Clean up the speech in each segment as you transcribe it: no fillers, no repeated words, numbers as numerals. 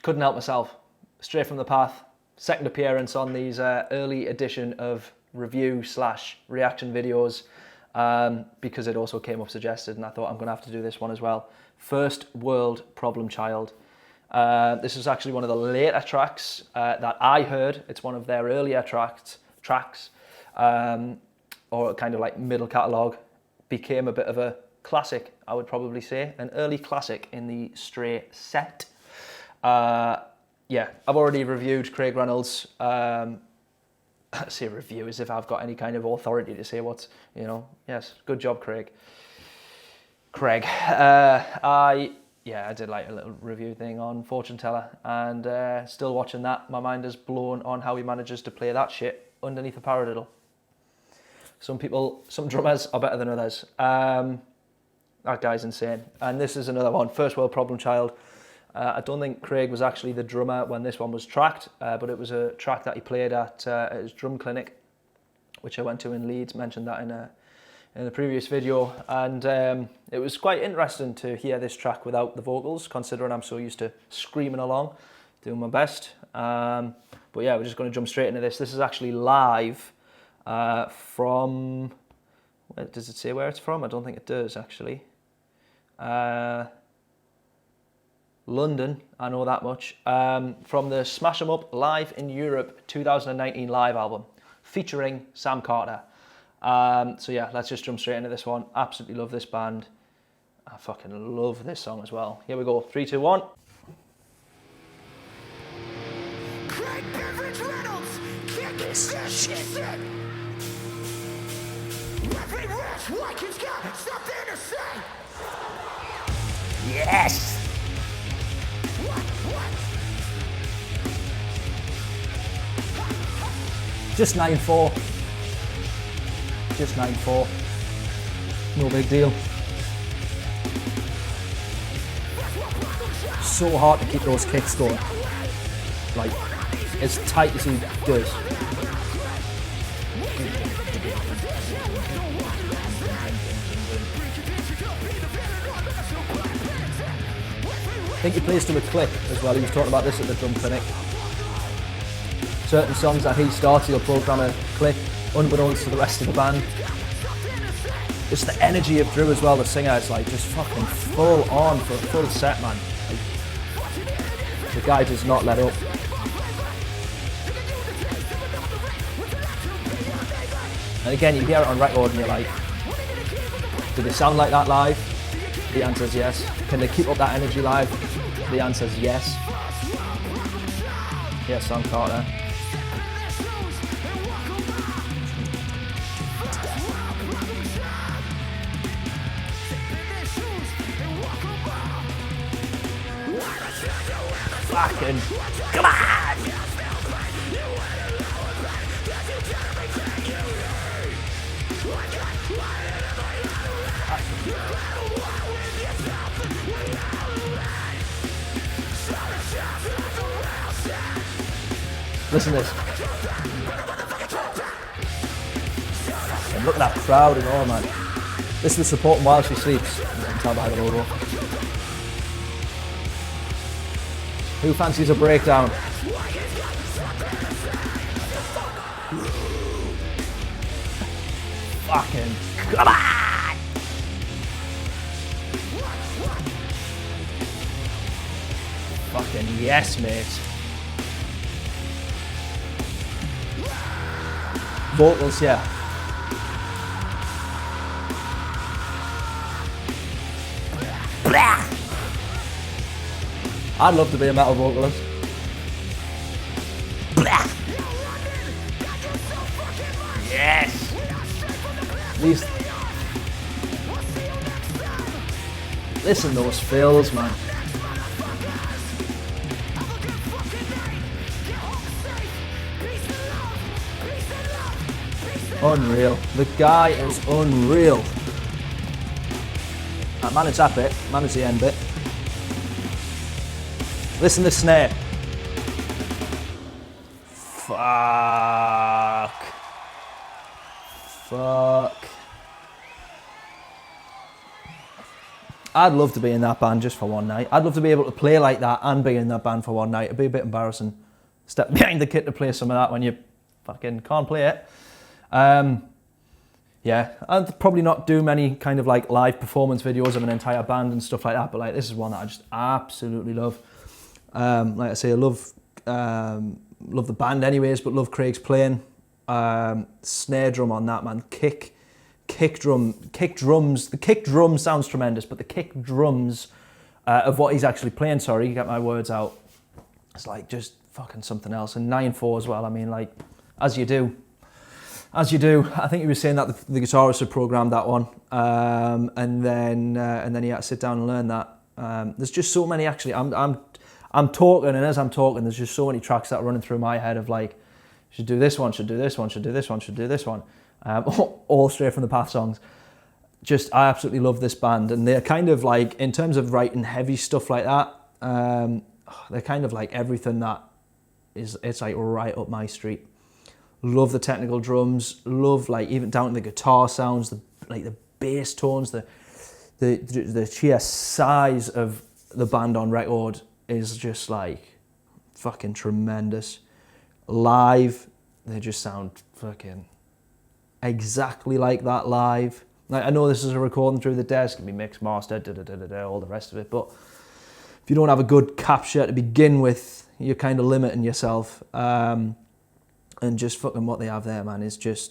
couldn't help myself. Straight from the path. Second appearance on these early edition of review/reaction videos because it also came up suggested, and I thought I'm going to have to do this one as well. First World Problem Child. This is actually one of the later tracks that I heard. It's one of their earlier tracks, or kind of like middle catalogue. Became a bit of a classic, I would probably say, an early classic in the Stray set. Yeah, I've already reviewed Craig Reynolds. I say review as if I've got any kind of authority to say what's, you know, yes, good job, Craig. I did like a little review thing on Fortune Teller, and still watching that. My mind is blown on how he manages to play that shit underneath a paradiddle. Some drummers are better than others. That guy's insane. And this is another one, First World Problem Child. I don't think Craig was actually the drummer when this one was tracked, but it was a track that he played at his drum clinic, which I went to in Leeds, mentioned that in the previous video. And it was quite interesting to hear this track without the vocals, considering I'm so used to screaming along, doing my best. But yeah, we're just going to jump straight into this. This is actually live from, does it say where it's from? I don't think it does, actually. London, I know that much, from the Smash 'Em Up Live in Europe 2019 live album, featuring Sam Carter. So yeah, let's just jump straight into this one. Absolutely love this band. I fucking love this song as well. Here we go, 3, 2, 1. Reynolds, kick this shit. Every rich like he's got something to say. Yes! Just 9/4. Just 9/4. No big deal. So hard to keep those kicks going. Like, as tight as he does. I think he plays to a click as well. He was talking about this at the drum clinic. Certain songs that he starts, he'll program a click unbeknownst to the rest of the band. Just the energy of Drew as well, the singer, is like just fucking full on for a full set, man. Like, the guy does not let up. And again, you hear it on record and you're like, do they sound like that live? The answer is yes. Can they keep up that energy live? The answer is yes. Yes, Sam Carter. Fucking come on! Listen to this. And look at that crowd and all, man. This was supporting while she sleeps. You can tell by the logo. Who fancies a breakdown? Fucking come on! Fucking yes, mate. Vocals, yeah. I'd love to be a metal vocalist. Yes! These... Listen to those fills, man. Unreal. The guy is unreal. Right, manage that bit, manage the end bit. Listen to the snare. Fuck. I'd love to be in that band just for one night. I'd love to be able to play like that and be in that band for one night. It'd be a bit embarrassing. Step behind the kit to play some of that when you fucking can't play it. Yeah, I'd probably not do many kind of like live performance videos of an entire band and stuff like that, but like this is one that I just absolutely love. Like I say, I love the band anyways, but love Craig's playing. Snare drum on that, man. Kick drums. The kick drum sounds tremendous, but the kick drums of what he's actually playing, sorry, get my words out, it's like just fucking something else. And 9/4 as well, I mean, like, as you do. I think he was saying that the guitarist had programmed that one, and then he had to sit down and learn that. There's just so many, actually. I'm talking, and as I'm talking, there's just so many tracks that are running through my head of like, should do this one, should do this one, should do this one, should do this one. All straight from the Path songs. Just, I absolutely love this band, and they're kind of like, in terms of writing heavy stuff like that, they're kind of like everything that it's like right up my street. Love the technical drums, love like even down to the guitar sounds, the bass tones, the sheer size of the band on record is just like fucking tremendous. Live, they just sound fucking exactly like that live. Like, I know this is a recording through the desk, it can be mixed, mastered, all the rest of it, but if you don't have a good capture to begin with, you're kind of limiting yourself. And just fucking what they have there, man, is just,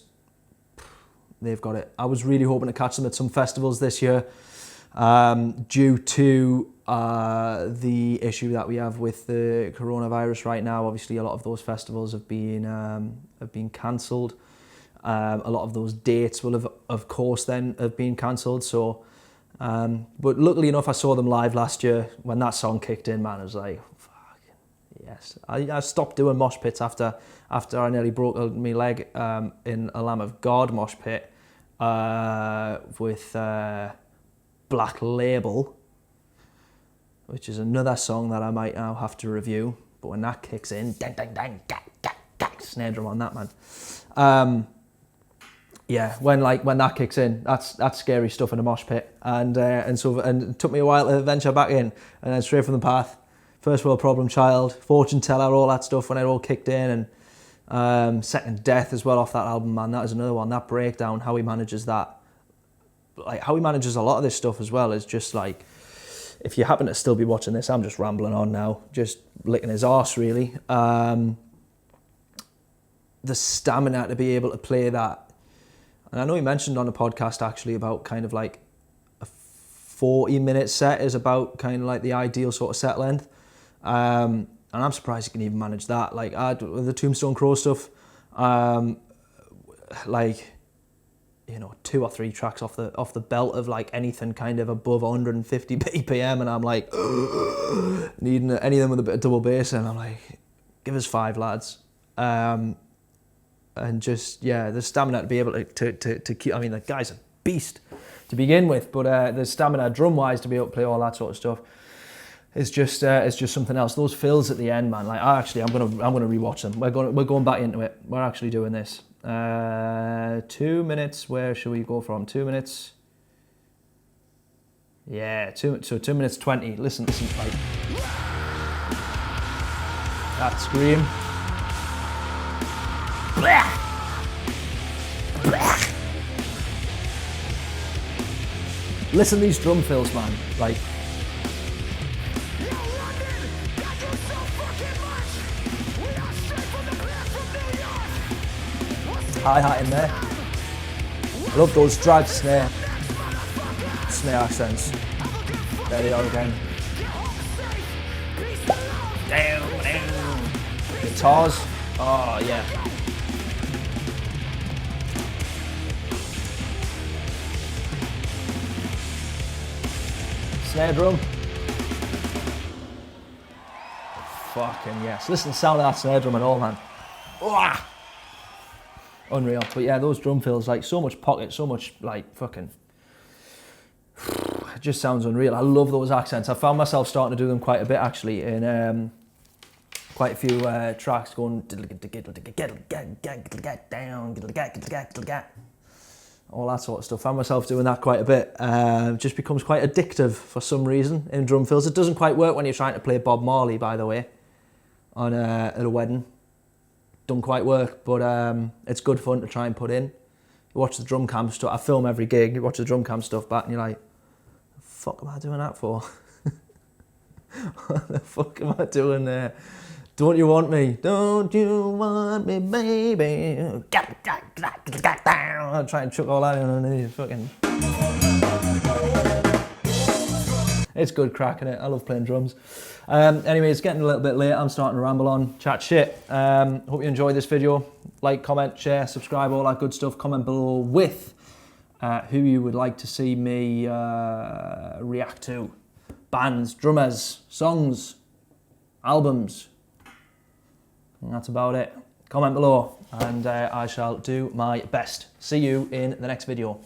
they've got it. I was really hoping to catch them at some festivals this year, due to the issue that we have with the coronavirus right now. Obviously, a lot of those festivals have been cancelled. A lot of those dates will have, of course, then have been cancelled. So, but luckily enough, I saw them live last year. When that song kicked in, man, I was like, fuck, yes. I stopped doing mosh pits after I nearly broke my leg in a Lamb of God mosh pit with Black Label, which is another song that I might now have to review. But when that kicks in, dang, dang, dang, dang, dang, dang, snare drum on that, man. Yeah, when that kicks in, that's scary stuff in a mosh pit, and it took me a while to venture back in, and then straight from the Path, First World Problem Child, Fortune Teller, all that stuff when it all kicked in, and Second Death as well off that album, man. That is another one. That breakdown, how he manages that, like how he manages a lot of this stuff as well, is just like, if you happen to still be watching this, I'm just rambling on now, just licking his arse really. The stamina to be able to play that. And I know he mentioned on the podcast actually about kind of like a 40-minute set is about kind of like the ideal sort of set length. And I'm surprised he can even manage that. Like the Tombstone Crow stuff, like, you know, 2 or 3 tracks off the belt of like anything kind of above 150 BPM, and I'm like needing any of them with a bit of double bass, and I'm like, give us 5, lads. And just, yeah, the stamina to be able to keep, I mean, the guy's a beast to begin with, but the stamina drum-wise to be able to play all that sort of stuff is just something else. Those fills at the end, man, like, I'm gonna rewatch them. We're going back into it. We're actually doing this. 2 minutes, where should we go from? 2 minutes. Yeah, 2 minutes 20. Listen, like, that scream. Listen to these drum fills, man. Like, hi-hat in there. I love those drag snare accents. There they are again. Down. Guitars. Oh yeah. Snare drum. Fucking yes. Listen to the sound of that snare drum and all, man. Oh, unreal. But yeah, those drum fills, like, so much pocket, so much, like, fucking, it just sounds unreal. I love those accents. I found myself starting to do them quite a bit, actually, in quite a few tracks, going all that sort of stuff. Found myself doing that quite a bit. Just becomes quite addictive for some reason in drum fills. It doesn't quite work when you're trying to play Bob Marley, by the way, on at a wedding. Don't quite work, but it's good fun to try and put in. You watch the drum cam stuff. I film every gig. You watch the drum cam stuff back, and you're like, "The fuck am I doing that for? What the fuck am I doing there? Don't you want me? Don't you want me, baby? I'll try and chuck all that in underneath. Fucking. It's good cracking it. I love playing drums. Anyway, it's getting a little bit late. I'm starting to ramble on, chat shit. Hope you enjoyed this video. Like, comment, share, subscribe, all that good stuff. Comment below with who you would like to see me react to. Bands, drummers, songs, albums. And that's about it. Comment below and I shall do my best. See you in the next video.